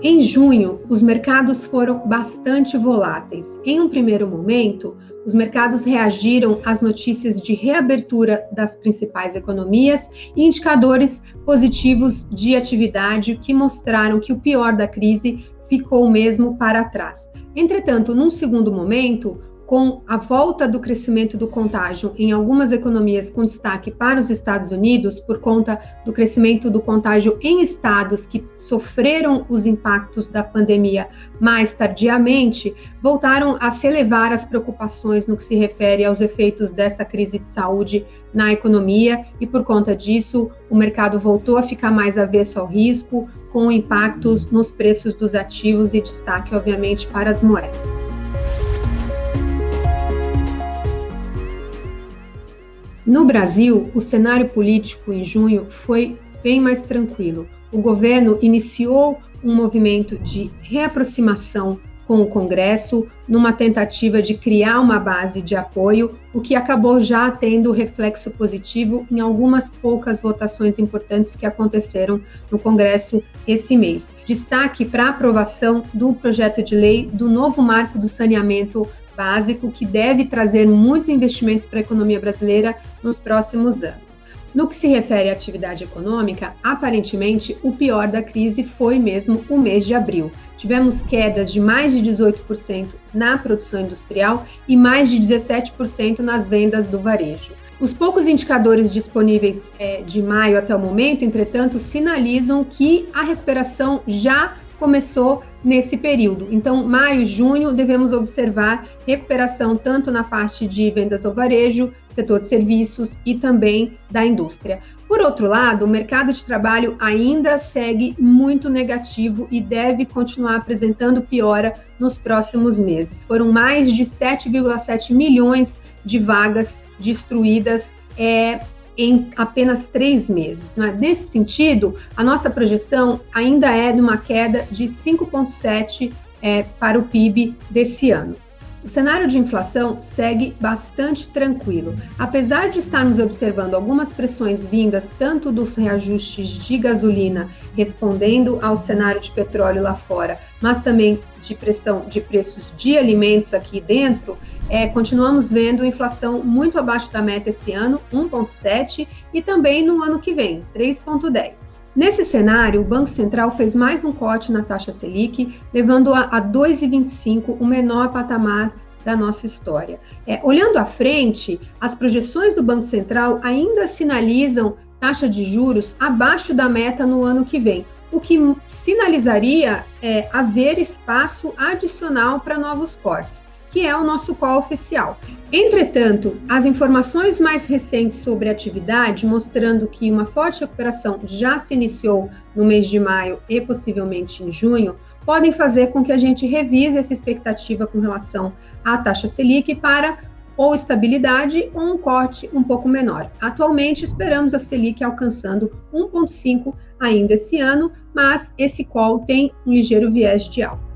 Em junho, os mercados foram bastante voláteis. Em um primeiro momento, os mercados reagiram às notícias de reabertura das principais economias e indicadores positivos de atividade que mostraram que o pior da crise ficou mesmo para trás. Entretanto, num segundo momento, com a volta do crescimento do contágio em algumas economias com destaque para os Estados Unidos, por conta do crescimento do contágio em estados que sofreram os impactos da pandemia mais tardiamente, voltaram a se elevar as preocupações no que se refere aos efeitos dessa crise de saúde na economia e, por conta disso, o mercado voltou a ficar mais avesso ao risco, com impactos nos preços dos ativos e destaque, obviamente, para as moedas. No Brasil, o cenário político em junho foi bem mais tranquilo. O governo iniciou um movimento de reaproximação com o Congresso, numa tentativa de criar uma base de apoio, o que acabou já tendo reflexo positivo em algumas poucas votações importantes que aconteceram no Congresso esse mês. Destaque para a aprovação do projeto de lei do novo marco do saneamento básico, que deve trazer muitos investimentos para a economia brasileira nos próximos anos. No que se refere à atividade econômica, aparentemente, o pior da crise foi mesmo o mês de abril. Tivemos quedas de mais de 18% na produção industrial e mais de 17% nas vendas do varejo. Os poucos indicadores disponíveis de maio até o momento, entretanto, sinalizam que a recuperação já começou nesse período. Então, maio e junho, devemos observar recuperação tanto na parte de vendas ao varejo, setor de serviços e também da indústria. Por outro lado, o mercado de trabalho ainda segue muito negativo e deve continuar apresentando piora nos próximos meses. Foram mais de 7,7 milhões de vagas destruídas em apenas 3 meses. Nesse sentido, a nossa projeção ainda é de uma queda de 5,7% para o PIB desse ano. O cenário de inflação segue bastante tranquilo. Apesar de estarmos observando algumas pressões vindas tanto dos reajustes de gasolina, respondendo ao cenário de petróleo lá fora, mas também de pressão de preços de alimentos aqui dentro, continuamos vendo inflação muito abaixo da meta esse ano, 1,7%, e também no ano que vem, 3,10%. Nesse cenário, o Banco Central fez mais um corte na taxa Selic, levando-a a 2,25%, o menor patamar da nossa história. Olhando à frente, as projeções do Banco Central ainda sinalizam taxa de juros abaixo da meta no ano que vem, o que sinalizaria haver espaço adicional para novos cortes, que é o nosso call oficial. Entretanto, as informações mais recentes sobre a atividade, mostrando que uma forte recuperação já se iniciou no mês de maio e possivelmente em junho, podem fazer com que a gente revise essa expectativa com relação à taxa Selic para ou estabilidade ou um corte um pouco menor. Atualmente, esperamos a Selic alcançando 1,5% ainda esse ano, mas esse call tem um ligeiro viés de alta.